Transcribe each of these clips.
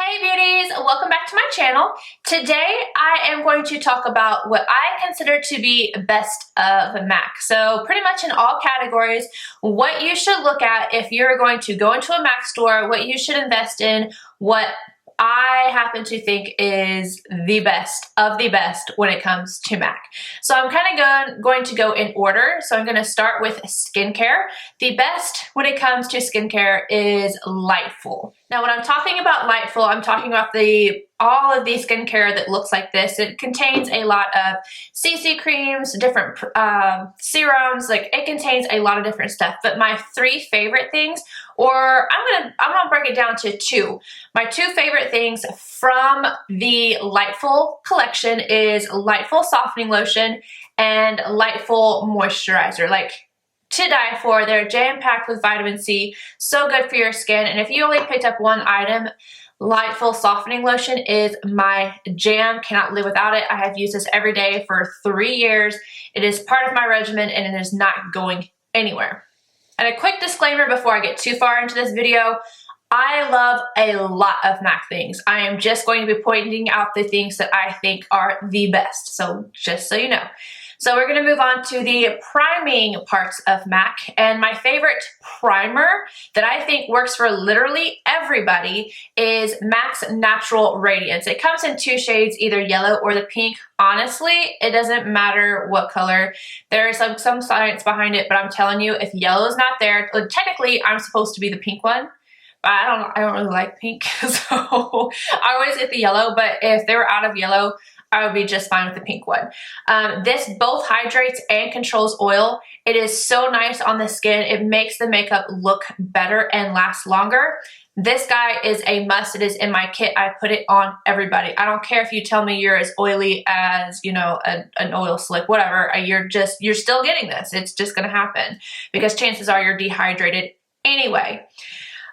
Hey beauties, welcome back to my channel. Today I am going to talk about what I consider to be best of MAC. So pretty much in all categories, what you should look at if you're going to go into a MAC store, what you should invest in, what I happen to think is the best of the best when it comes to MAC. So I'm kind of going to go in order. So I'm going to start with skincare. The best when it comes to skincare is Lightful. Now when I'm talking about Lightful, I'm talking about all of the skincare that looks like this. It contains a lot of CC creams, different serums, like it contains a lot of different stuff. But my three favorite things, or I'm gonna break it down to two. My two favorite things from the Lightful collection is Lightful Softening Lotion and Lightful Moisturizer. Like, to die for. They're jam-packed with vitamin C, so good for your skin. And if you only picked up one item, Lightful Softening Lotion is my jam. Cannot live without it. I have used this every day for 3 years. It is part of my regimen and it is not going anywhere. And a quick disclaimer before I get too far into this video, I love a lot of MAC things. I am just going to be pointing out the things that I think are the best. So just so you know. So we're going to move on to the priming parts of MAC, and my favorite primer that I think works for literally everybody is MAC's Natural Radiance. It comes in two shades, either yellow or the pink. Honestly, it doesn't matter what color. There is some science behind it, but I'm telling you, if yellow is not there, technically I'm supposed to be the pink one. But I don't really like pink, so I always get the yellow, but if they were out of yellow, I would be just fine with the pink one. This both hydrates and controls oil. It is so nice on the skin. It makes the makeup look better and last longer. This guy is a must. It is in my kit. I put it on everybody. I don't care if you tell me you're as oily as, you know, an oil slick, whatever. You're still getting this. It's just gonna happen because chances are you're dehydrated anyway.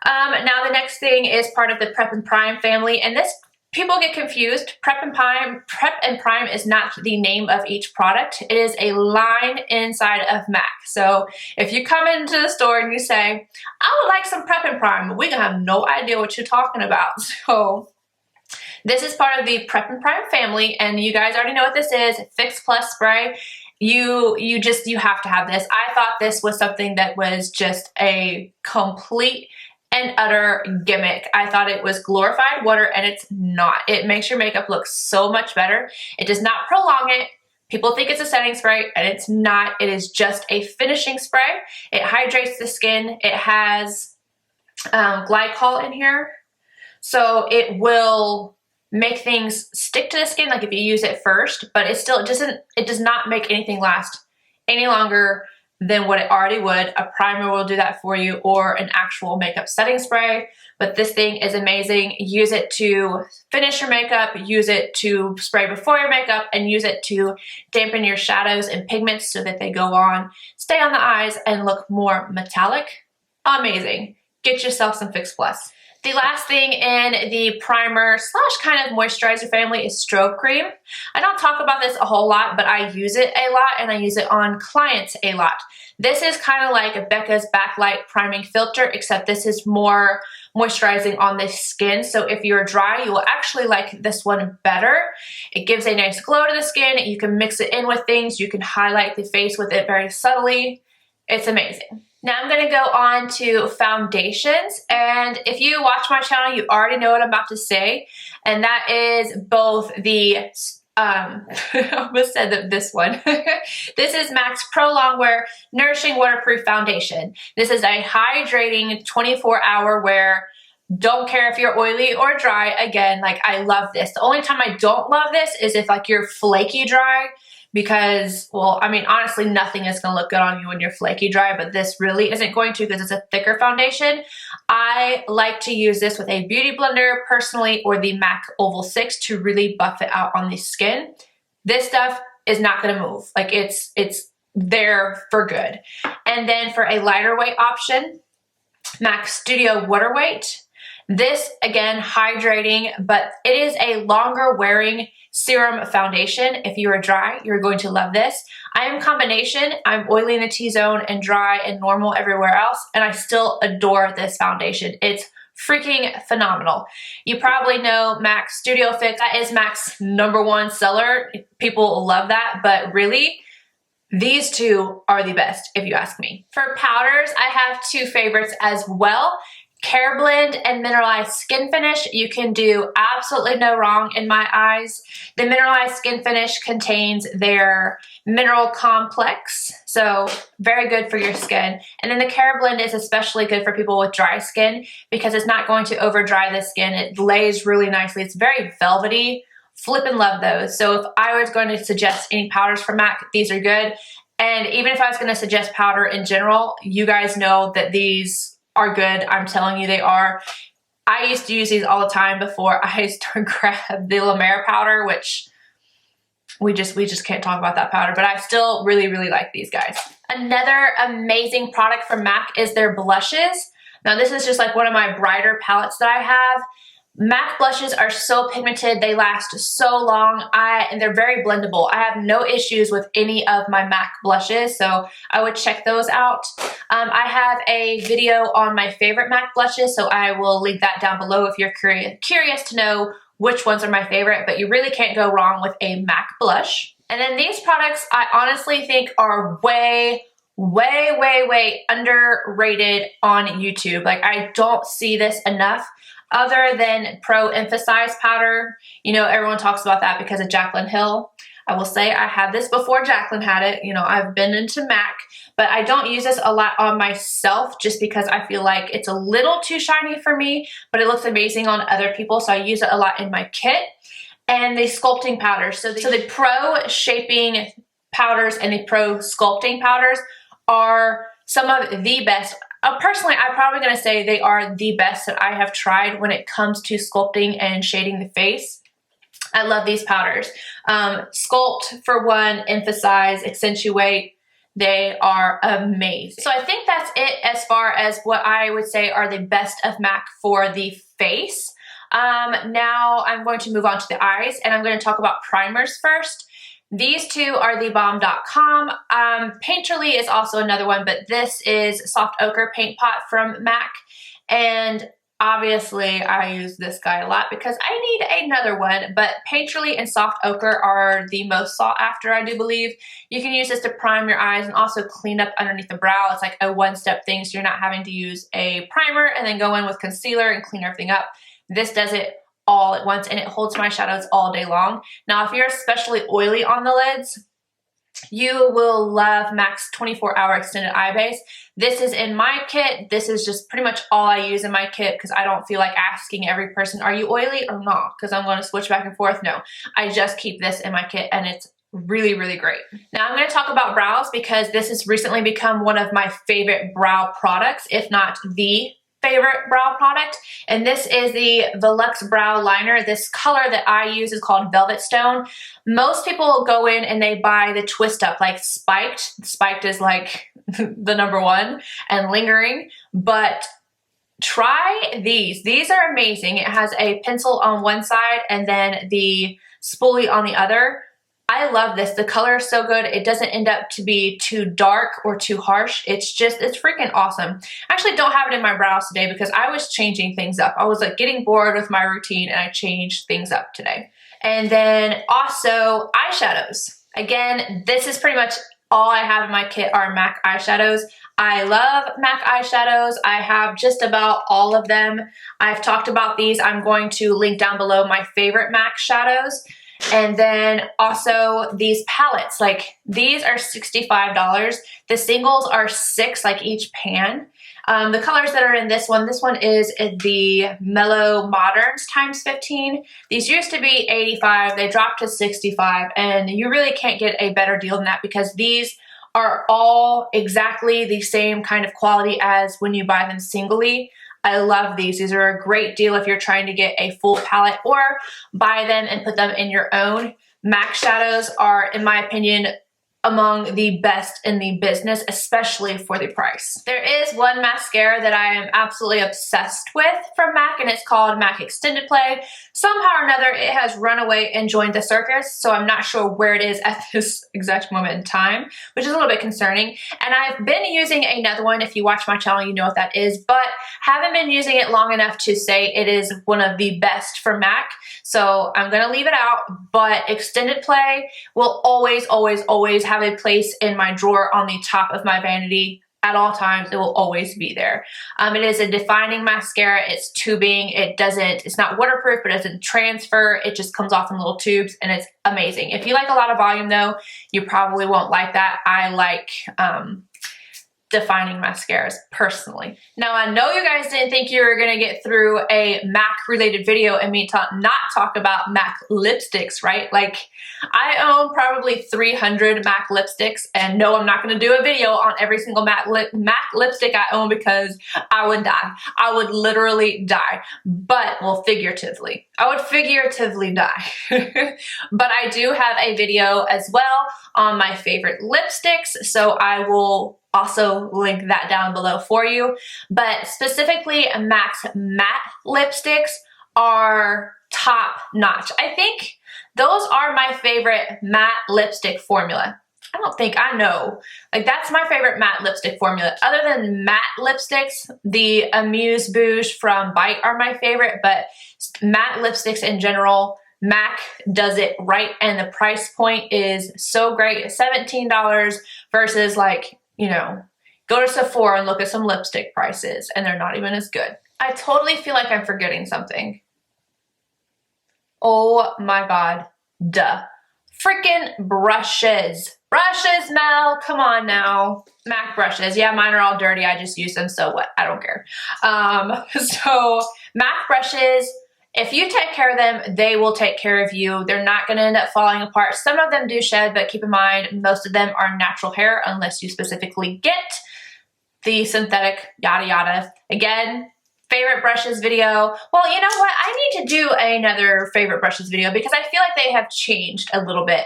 Now the next thing is part of the Prep and Prime family, and this people get confused. Prep and Prime is not the name of each product. It is a line inside of MAC. So if you come into the store and you say, I would like some Prep and Prime, we're gonna have no idea what you're talking about. So this is part of the Prep and Prime family, and you guys already know what this is. Fix Plus spray. You have to have this. I thought this was something that was just a complete and utter gimmick. I thought it was glorified water, and it's not. It makes your makeup look so much better. It does not prolong it. People think it's a setting spray, and it's not. It is just a finishing spray. It hydrates the skin. It has glycol in here, so it will make things stick to the skin like if you use it first, but it does not make anything last any longer than what it already would. A primer will do that for you, or an actual makeup setting spray. But this thing is amazing. Use it to finish your makeup, use it to spray before your makeup, and use it to dampen your shadows and pigments so that they go on, stay on the eyes, and look more metallic. Amazing. Get yourself some Fix Plus. The last thing in the primer slash kind of moisturizer family is Stobe Cream. I don't talk about this a whole lot, but I use it a lot, and I use it on clients a lot. This is kind of like a Becca's Backlight Priming Filter, except this is more moisturizing on the skin. So if you're dry, you will actually like this one better. It gives a nice glow to the skin. You can mix it in with things. You can highlight the face with it very subtly. It's amazing. Now I'm going to go on to foundations, and if you watch my channel, you already know what I'm about to say, and that is both the, I almost said this one. This is MAC's Pro Longwear Nourishing Waterproof Foundation. This is a hydrating 24-hour wear. Don't care if you're oily or dry. Again, like, I love this. The only time I don't love this is if like you're flaky dry, because, well, I mean, honestly, nothing is going to look good on you when you're flaky dry, but this really isn't going to because it's a thicker foundation. I like to use this with a beauty blender personally, or the MAC Oval 6 to really buff it out on the skin. This stuff is not going to move. Like, it's there for good. And then for a lighter weight option, MAC Studio Waterweight. This, again, hydrating, but it is a longer wearing serum foundation. If you are dry, you're going to love this. I am combination. I'm oily in the T-zone and dry and normal everywhere else, and I still adore this foundation. It's freaking phenomenal. You probably know MAC Studio Fix. That is MAC's #1 seller. People love that, but really, these two are the best if you ask me. For powders, I have two favorites as well. Care Blend and Mineralize Skinfinish. You can do absolutely no wrong in my eyes. The Mineralize Skinfinish contains their mineral complex, so very good for your skin. And then the Care Blend is especially good for people with dry skin because it's not going to over dry the skin. It lays really nicely. It's very velvety. Flippin' love those. So if I was going to suggest any powders from MAC, these are good. And even if I was going to suggest powder in general, you guys know that these are good. I'm telling you they are. I used to use these all the time before I used to grab the La Mer powder, which we just can't talk about that powder, but I still really like these guys. Another amazing product from MAC is their blushes. Now this is just like one of my brighter palettes that I have. MAC blushes are so pigmented, they last so long, and they're very blendable. I have no issues with any of my MAC blushes, so I would check those out. I have a video on my favorite MAC blushes, so I will link that down below if you're curious to know which ones are my favorite, but you really can't go wrong with a MAC blush. And then these products I honestly think are way underrated on YouTube. Like, I don't see this enough. Other than Pro Emphasize powder, you know, everyone talks about that because of Jaclyn Hill. I will say I had this before Jaclyn had it. You know, I've been into MAC, but I don't use this a lot on myself just because I feel like it's a little too shiny for me, but it looks amazing on other people, so I use it a lot in my kit. And the sculpting powders. So the Pro Shaping powders and the Pro Sculpting powders are some of the best. Personally, I'm probably going to say they are the best that I have tried when it comes to sculpting and shading the face. I love these powders. Sculpt, for one, Emphasize, Accentuate, they are amazing. So I think that's it as far as what I would say are the best of MAC for the face. Now I'm going to move on to the eyes, and I'm going to talk about primers first. These two are thebomb.com. Painterly is also another one, but this is Soft Ochre Paint Pot from MAC. And obviously I use this guy a lot because I need another one, but Painterly and Soft Ochre are the most sought after, I do believe. You can use this to prime your eyes and also clean up underneath the brow. It's like a one-step thing, so you're not having to use a primer and then go in with concealer and clean everything up. This does it all at once, and it holds my shadows all day long. Now, if you're especially oily on the lids, you will love MAC's 24-hour extended eye base. This is in my kit. This is just pretty much all I use in my kit because I don't feel like asking every person, are you oily or not? Because I'm going to switch back and forth. No, I just keep this in my kit, and it's really great. Now I'm going to talk about brows because this has recently become one of my favorite brow products, if not the favorite brow product, and this is the Veluxe brow liner. This color that I use is called Velvet Stone. Most people go in and they buy the twist up, like spiked. Spiked is like the #1, and lingering, but try these. These are amazing. It has a pencil on one side and then the spoolie on the other. I love this. The color is so good. It doesn't end up to be too dark or too harsh. It's freaking awesome. I actually don't have it in my brows today because I was changing things up. I was like getting bored with my routine and I changed things up today. And then also eyeshadows. Again, this is pretty much all I have in my kit are MAC eyeshadows. I love MAC eyeshadows. I have just about all of them. I've talked about these. I'm going to link down below my favorite MAC shadows. And then also these palettes, like these are $65. The singles are $6, like each pan. The colors that are in this one is the Mellow Moderns ×15. These used to be $85, they dropped to $65, and you really can't get a better deal than that because these are all exactly the same kind of quality as when you buy them singly. I love these. These are a great deal if you're trying to get a full palette or buy them and put them in your own. MAC shadows are, in my opinion, among the best in the business, especially for the price. There is one mascara that I am absolutely obsessed with from MAC, and it's called MAC Extended Play. Somehow or another, it has run away and joined the circus, so I'm not sure where it is at this exact moment in time, which is a little bit concerning. And I've been using another one. If you watch my channel, you know what that is, but haven't been using it long enough to say it is one of the best for MAC, so I'm gonna leave it out. But Extended Play will always, always, always have a place in my drawer on the top of my vanity at all times. It will always be there. It is a defining mascara. It's tubing. It's not waterproof, but it doesn't transfer. It just comes off in little tubes, and it's amazing. If you like a lot of volume though, you probably won't like that. I like defining mascaras personally. Now, I know you guys didn't think you were gonna get through a MAC related video and me not talk about MAC lipsticks, right? Like, I own probably 300 MAC lipsticks, and no, I'm not gonna do a video on every single MAC lipstick I own because I would die. I would literally die, but, well, figuratively. I would figuratively die. But I do have a video as well on my favorite lipsticks, so I will also link that down below for you. But specifically, MAC's matte lipsticks are top notch. I think those are my favorite matte lipstick formula. I know. Like, that's my favorite matte lipstick formula. Other than matte lipsticks, the Amuse Bouche from Bite are my favorite, but matte lipsticks in general, MAC does it right, and the price point is so great. $17 versus, like, you know, go to Sephora and look at some lipstick prices, and they're not even as good. I totally feel like I'm forgetting something. Oh my God, duh. Freaking brushes. Brushes, Mel, come on now. MAC brushes, yeah, mine are all dirty. I just use them, so what? I don't care. So MAC brushes, if you take care of them, they will take care of you. They're not gonna end up falling apart. Some of them do shed, but keep in mind, most of them are natural hair unless you specifically get the synthetic yada yada. Again, favorite brushes video. Well, you know what? I need to do another favorite brushes video because I feel like they have changed a little bit.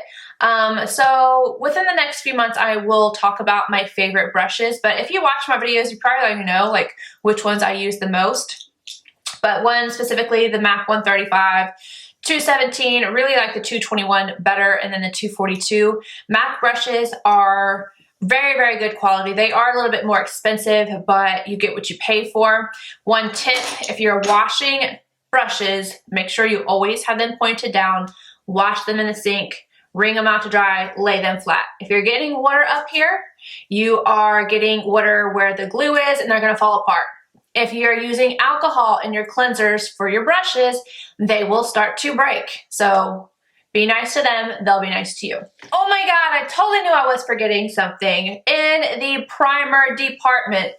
So within the next few months, I will talk about my favorite brushes, but if you watch my videos, you probably already know like which ones I use the most. But one specifically, the MAC 135, 217, really like the 221 better, and then the 242. MAC brushes are very, very good quality. They are a little bit more expensive, but you get what you pay for. One tip, if you're washing brushes, make sure you always have them pointed down, wash them in the sink, wring them out to dry, lay them flat. If you're getting water up here, you are getting water where the glue is, and they're gonna fall apart. If you're using alcohol in your cleansers for your brushes, they will start to break. So be nice to them, they'll be nice to you. Oh my God, I totally knew I was forgetting something. In the primer department,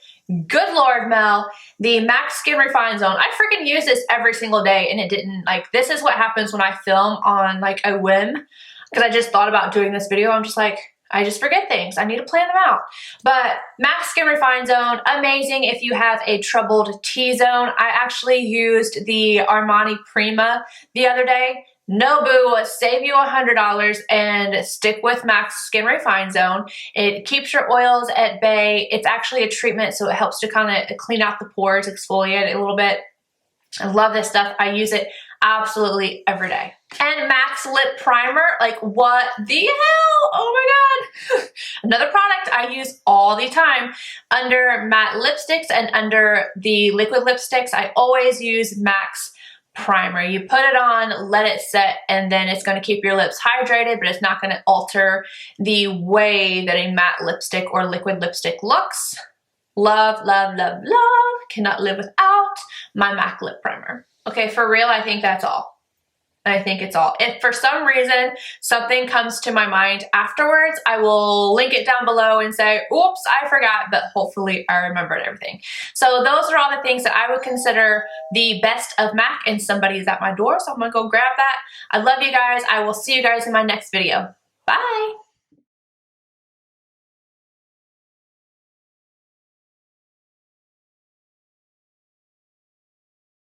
good Lord, Mel, the MAC Skin Refine Zone. I freaking use this every single day, and it didn't, like, this is what happens when I film on like a whim, because I just thought about doing this video. I'm just like, I just forget things. I need to plan them out. But MAC Skin Refine Zone, amazing if you have a troubled T-zone. I actually used the Armani Prima the other day. No boo, save you $100 and stick with MAC Skin Refine Zone. It keeps your oils at bay. It's actually a treatment, so it helps to kind of clean out the pores, exfoliate it a little bit. I love this stuff. I use it absolutely every day. And MAC's Lip Primer, like what the hell? Oh my God. Another product I use all the time. Under matte lipsticks and under the liquid lipsticks, I always use MAC's Primer. You put it on, let it set, and then it's going to keep your lips hydrated, but it's not going to alter the way that a matte lipstick or liquid lipstick looks. Love, love, love, love. Cannot live without my MAC Lip Primer. Okay, for real, I think that's all. I think it's all. If for some reason something comes to my mind afterwards, I will link it down below and say, oops, I forgot, but hopefully I remembered everything. So those are all the things that I would consider the best of MAC, and somebody's at my door, so I'm gonna go grab that. I love you guys. I will see you guys in my next video. Bye.